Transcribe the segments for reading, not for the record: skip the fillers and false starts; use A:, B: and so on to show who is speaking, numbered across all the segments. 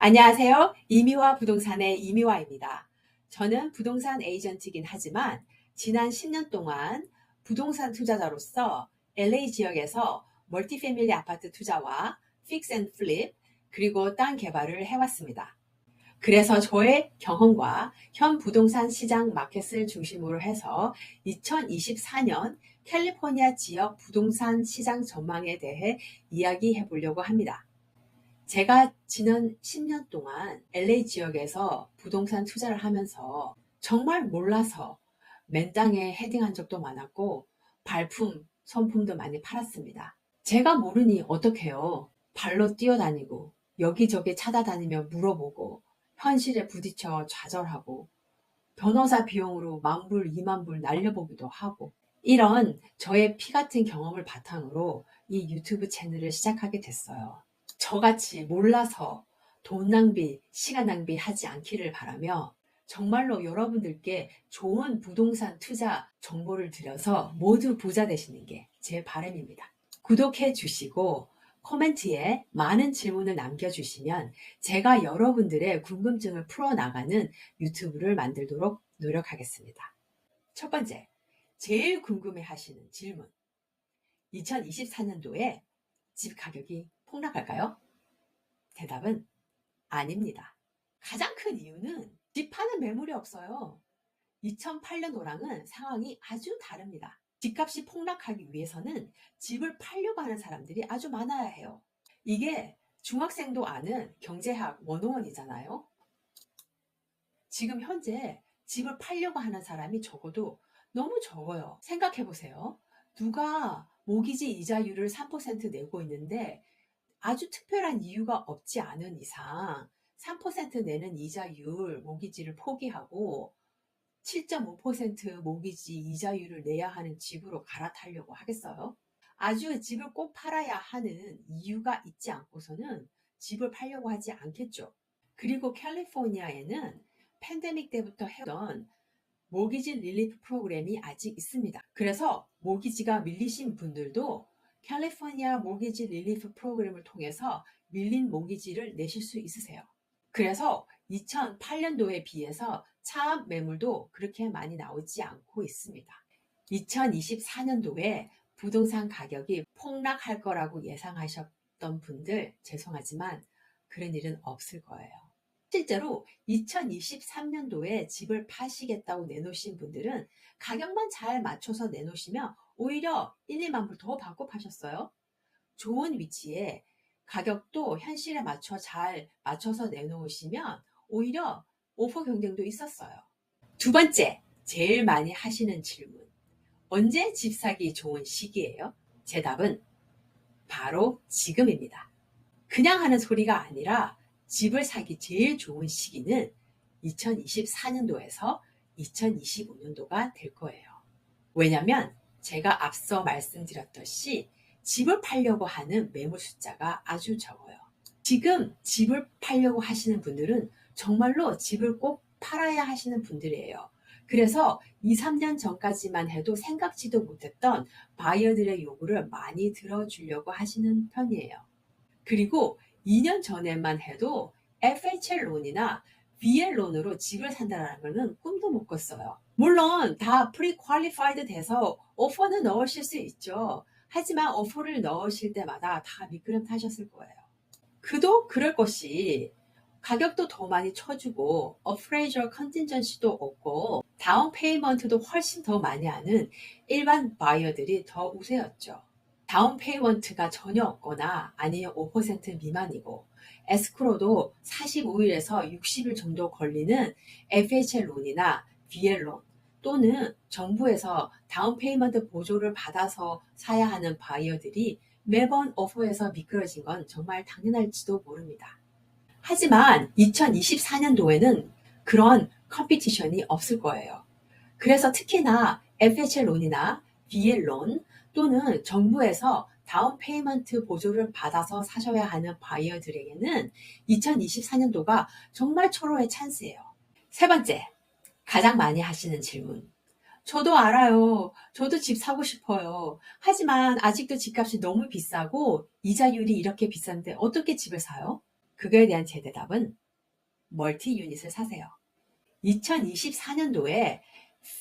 A: 안녕하세요. 이미화 부동산의 이미화입니다. 저는 부동산 에이전트이긴 하지만 지난 10년 동안 부동산 투자자로서 LA 지역에서 멀티패밀리 아파트 투자와 픽스 앤 플립 그리고 땅 개발을 해왔습니다. 그래서 저의 경험과 현 부동산 시장 마켓을 중심으로 해서 2024년 캘리포니아 지역 부동산 시장 전망에 대해 이야기해 보려고 합니다. 제가 지난 10년 동안 LA 지역에서 부동산 투자를 하면서 정말 몰라서 맨땅에 헤딩한 적도 많았고 발품, 선품도 많이 팔았습니다. 제가 모르니 어떡해요. 발로 뛰어다니고 여기저기 찾아다니며 물어보고 현실에 부딪혀 좌절하고 변호사 비용으로 10,000불, 20,000불 날려보기도 하고 이런 저의 피 같은 경험을 바탕으로 이 유튜브 채널을 시작하게 됐어요. 저같이 몰라서 돈 낭비, 시간 낭비하지 않기를 바라며 정말로 여러분들께 좋은 부동산 투자 정보를 드려서 모두 부자 되시는 게 제 바람입니다. 구독해 주시고 코멘트에 많은 질문을 남겨주시면 제가 여러분들의 궁금증을 풀어나가는 유튜브를 만들도록 노력하겠습니다. 첫 번째, 제일 궁금해 하시는 질문. 2024년도에 집 가격이 폭락할까요? 대답은 아닙니다. 가장 큰 이유는 집 파는 매물이 없어요. 2008년도랑은 상황이 아주 다릅니다. 집값이 폭락하기 위해서는 집을 팔려고 하는 사람들이 아주 많아야 해요. 이게 중학생도 아는 경제학 101이잖아요. 지금 현재 집을 팔려고 하는 사람이 적어도 너무 적어요. 생각해 보세요. 누가 모기지 이자율을 3% 내고 있는데 아주 특별한 이유가 없지 않은 이상 3% 내는 이자율 모기지를 포기하고 7.5% 모기지 이자율을 내야 하는 집으로 갈아타려고 하겠어요? 아주 집을 꼭 팔아야 하는 이유가 있지 않고서는 집을 팔려고 하지 않겠죠. 그리고 캘리포니아에는 팬데믹 때부터 해온 모기지 릴리프 프로그램이 아직 있습니다. 그래서 모기지가 밀리신 분들도 캘리포니아 모기지 릴리프 프로그램을 통해서 밀린 모기지를 내실 수 있으세요. 그래서 2008년도에 비해서 차압 매물도 그렇게 많이 나오지 않고 있습니다. 2024년도에 부동산 가격이 폭락할 거라고 예상하셨던 분들 죄송하지만 그런 일은 없을 거예요. 실제로 2023년도에 집을 파시겠다고 내놓으신 분들은 가격만 잘 맞춰서 내놓으시면 오히려 1, 2만 불 더 받고 파셨어요. 좋은 위치에 가격도 현실에 잘 맞춰서 내놓으시면 오히려 오퍼 경쟁도 있었어요. 두 번째, 제일 많이 하시는 질문. 언제 집 사기 좋은 시기예요? 제 답은 바로 지금입니다. 그냥 하는 소리가 아니라 집을 사기 제일 좋은 시기는 2024년도에서 2025년도가 될 거예요. 왜냐면 제가 앞서 말씀드렸듯이 집을 팔려고 하는 매물 숫자가 아주 적어요. 지금 집을 팔려고 하시는 분들은 정말로 집을 꼭 팔아야 하시는 분들이에요. 그래서 2, 3년 전까지만 해도 생각지도 못했던 바이어들의 요구를 많이 들어주려고 하시는 편이에요. 그리고 2년 전에만 해도 FHA 론이나 VL 론으로 집을 산다는 것은 꿈도 못 꿨어요. 물론 다 프리퀄리파이드 돼서 오퍼는 넣으실 수 있죠. 하지만 오퍼를 넣으실 때마다 다 미끄럼 타셨을 거예요. 그도 그럴 것이 가격도 더 많이 쳐주고 어프레이저 컨틴전시도 없고 다운 페이먼트도 훨씬 더 많이 하는 일반 바이어들이 더 우세였죠. 다운 페이먼트가 전혀 없거나 아니면 5% 미만이고 에스크로도 45일에서 60일 정도 걸리는 FHA 론이나 VL 론 또는 정부에서 다운 페이먼트 보조를 받아서 사야 하는 바이어들이 매번 오퍼에서 미끄러진 건 정말 당연할지도 모릅니다. 하지만 2024년도에는 그런 컴피티션이 없을 거예요. 그래서 특히나 FHA 론이나 VL 론 또는 정부에서 다운 페이먼트 보조를 받아서 사셔야 하는 바이어들에게는 2024년도가 정말 초로의 찬스예요. 세 번째, 가장 많이 하시는 질문. 저도 알아요. 저도 집 사고 싶어요. 하지만 아직도 집값이 너무 비싸고 이자율이 이렇게 비싼데 어떻게 집을 사요? 그거에 대한 제 대답은 멀티 유닛을 사세요. 2024년도에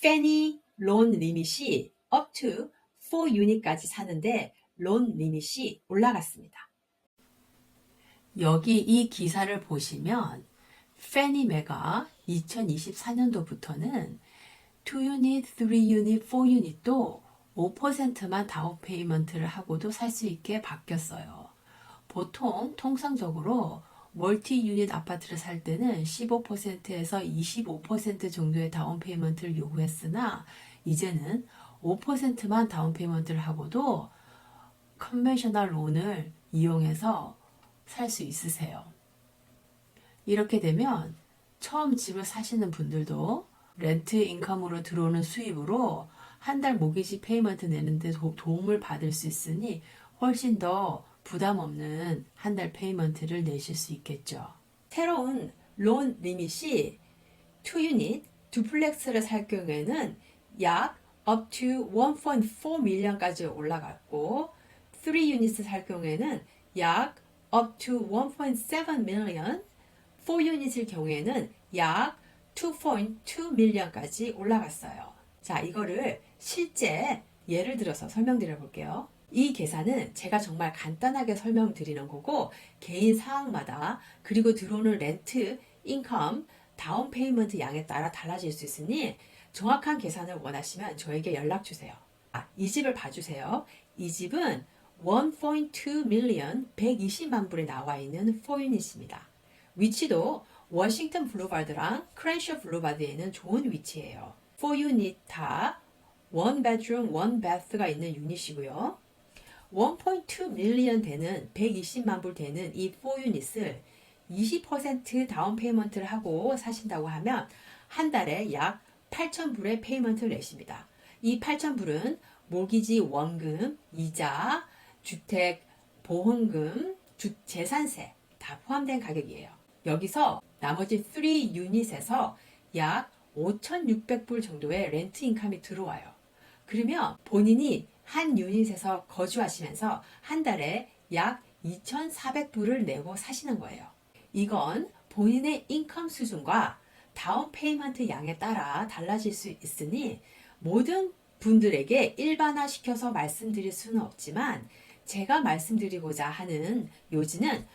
A: 페니 론 리밋이 up to 4 유닛까지 사는데 론 리밋이 올라갔습니다. 여기 이 기사를 보시면 페니메가 2024년도부터는 2 유닛, 3 유닛, 4 유닛도 5%만 다운 페이먼트를 하고도 살 수 있게 바뀌었어요. 보통 통상적으로 멀티 유닛 아파트를 살 때는 15%에서 25% 정도의 다운 페이먼트를 요구했으나 이제는 5%만 다운 페이먼트를 하고도 컨벤셔널 론을 이용해서 살 수 있으세요. 이렇게 되면 처음 집을 사시는 분들도 렌트 인컴으로 들어오는 수입으로 한 달 모기지 페이먼트 내는데 도움을 받을 수 있으니 훨씬 더 부담 없는 한 달 페이먼트를 내실 수 있겠죠. 새로운 론 리밋이 2 유닛 두플렉스를 살 경우에는 약 up to 1.4 밀리언까지 올라갔고 3 유닛을 살 경우에는 약 up to 1.7 밀리언, 4 유닛일 경우에는 약 2.2 밀리언까지 올라갔어요. 자, 이거를 실제 예를 들어서 설명드려 볼게요. 이 계산은 제가 정말 간단하게 설명드리는 거고 개인 상황마다 그리고 들어오는 렌트, 인컴, 다운 페이먼트 양에 따라 달라질 수 있으니 정확한 계산을 원하시면 저에게 연락 주세요. 이 집을 봐주세요. 이 집은 1.2 밀리언 120만 불에 나와 있는 4 유닛입니다. 위치도 워싱턴 블루바드랑 크랜셔 블루바드에 있는 좋은 위치예요. 4 유닛 다 1 bedroom, 1 bath가 있는 유닛이고요. 1.2 밀리언 되는 120만 불 되는 이 4 유닛을 20% 다운 페이먼트를 하고 사신다고 하면 한 달에 약 8,000불의 페이먼트를 내십니다. 이 8,000불은 모기지 원금, 이자, 주택 보험금, 재산세 다 포함된 가격이에요. 여기서 나머지 3 유닛에서 약 5,600불 정도의 렌트 인컴이 들어와요. 그러면 본인이 한 유닛에서 거주하시면서 한 달에 약 2,400불을 내고 사시는 거예요. 이건 본인의 인컴 수준과 다운 페이먼트 양에 따라 달라질 수 있으니 모든 분들에게 일반화시켜서 말씀드릴 수는 없지만 제가 말씀드리고자 하는 요지는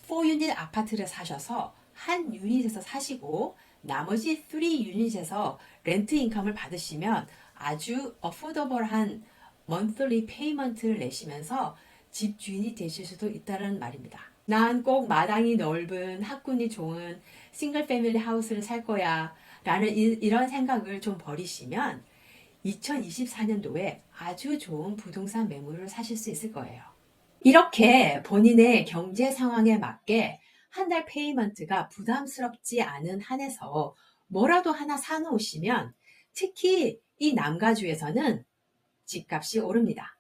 A: 4 유닛 아파트를 사셔서 한 유닛에서 사시고 나머지 3 유닛에서 렌트 인컴을 받으시면 아주 어포더블한 monthly payment를 내시면서 집주인이 되실 수도 있다는 말입니다. 난 꼭 마당이 넓은 학군이 좋은 싱글 패밀리 하우스를 살 거야 라는 이런 생각을 좀 버리시면 2024년도에 아주 좋은 부동산 매물을 사실 수 있을 거예요. 이렇게 본인의 경제 상황에 맞게 한 달 페이먼트가 부담스럽지 않은 한에서 뭐라도 하나 사놓으시면 특히 이 남가주에서는 집값이 오릅니다.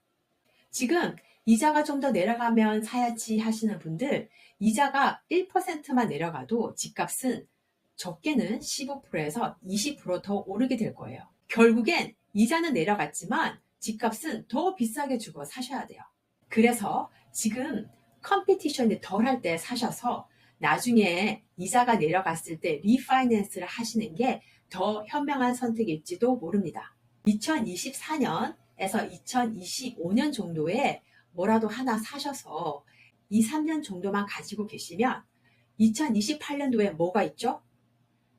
A: 지금 이자가 좀 더 내려가면 사야지 하시는 분들 이자가 1%만 내려가도 집값은 적게는 15%에서 20% 더 오르게 될 거예요. 결국엔 이자는 내려갔지만 집값은 더 비싸게 주고 사셔야 돼요. 그래서 지금 컴피티션이 덜할 때 사셔서 나중에 이자가 내려갔을 때 리파이낸스를 하시는 게 더 현명한 선택일지도 모릅니다. 2024년에서 2025년 정도에 뭐라도 하나 사셔서 2, 3년 정도만 가지고 계시면 2028년도에 뭐가 있죠?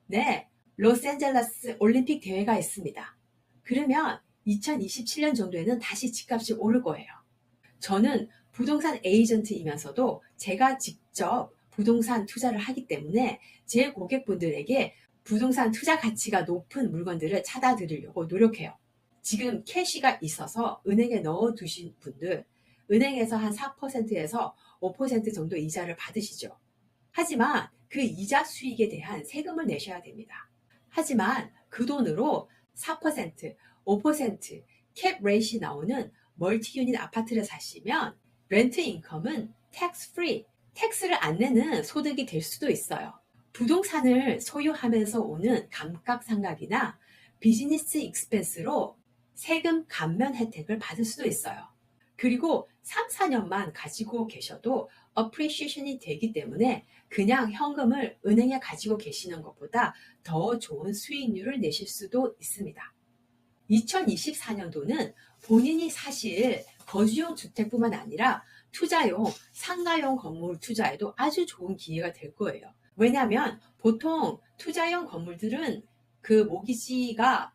A: 네, 로스앤젤레스 올림픽 대회가 있습니다. 그러면 2027년 정도에는 다시 집값이 오를 거예요. 저는 부동산 에이전트이면서도 제가 직접 부동산 투자를 하기 때문에 제 고객분들에게 부동산 투자 가치가 높은 물건들을 찾아 드리려고 노력해요. 지금 캐시가 있어서 은행에 넣어 두신 분들, 은행에서 한 4%에서 5% 정도 이자를 받으시죠. 하지만 그 이자 수익에 대한 세금을 내셔야 됩니다. 하지만 그 돈으로 4%, 5% 캡 레이시 나오는 멀티 유닛 아파트를 사시면 렌트 인컴은 텍스 프리, 텍스를 안 내는 소득이 될 수도 있어요. 부동산을 소유하면서 오는 감가상각이나 비즈니스 익스펜스로 세금 감면 혜택을 받을 수도 있어요. 그리고 3, 4년만 가지고 계셔도 appreciation이 되기 때문에 그냥 현금을 은행에 가지고 계시는 것보다 더 좋은 수익률을 내실 수도 있습니다. 2024년도는 본인이 사실 거주용 주택뿐만 아니라 투자용, 상가용 건물 투자에도 아주 좋은 기회가 될 거예요. 왜냐하면 보통 투자용 건물들은 그 모기지가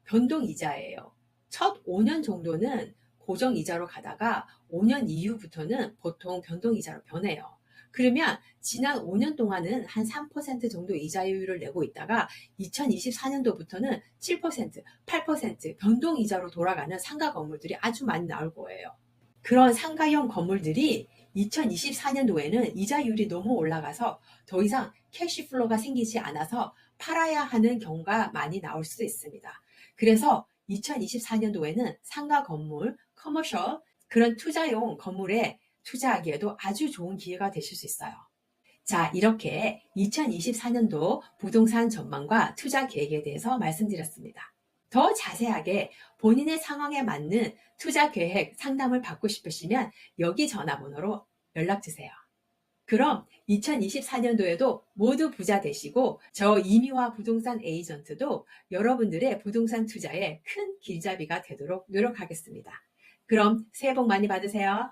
A: 변동이자예요. 첫 5년 정도는 고정이자로 가다가 5년 이후부터는 보통 변동이자로 변해요. 그러면 지난 5년 동안은 한 3% 정도 이자율을 내고 있다가 2024년도부터는 7%, 8% 변동이자로 돌아가는 상가 건물들이 아주 많이 나올 거예요. 그런 상가형 건물들이 2024년도에는 이자율이 너무 올라가서 더 이상 캐시플로가 생기지 않아서 팔아야 하는 경우가 많이 나올 수 있습니다. 그래서 2024년도에는 상가 건물, 커머셜, 그런 투자용 건물에 투자하기에도 아주 좋은 기회가 되실 수 있어요. 자, 이렇게 2024년도 부동산 전망과 투자 계획에 대해서 말씀드렸습니다. 더 자세하게 본인의 상황에 맞는 투자 계획 상담을 받고 싶으시면 여기 전화번호로 연락 주세요. 그럼 2024년도에도 모두 부자 되시고 저 이미화 부동산 에이전트도 여러분들의 부동산 투자에 큰 길잡이가 되도록 노력하겠습니다. 그럼 새해 복 많이 받으세요.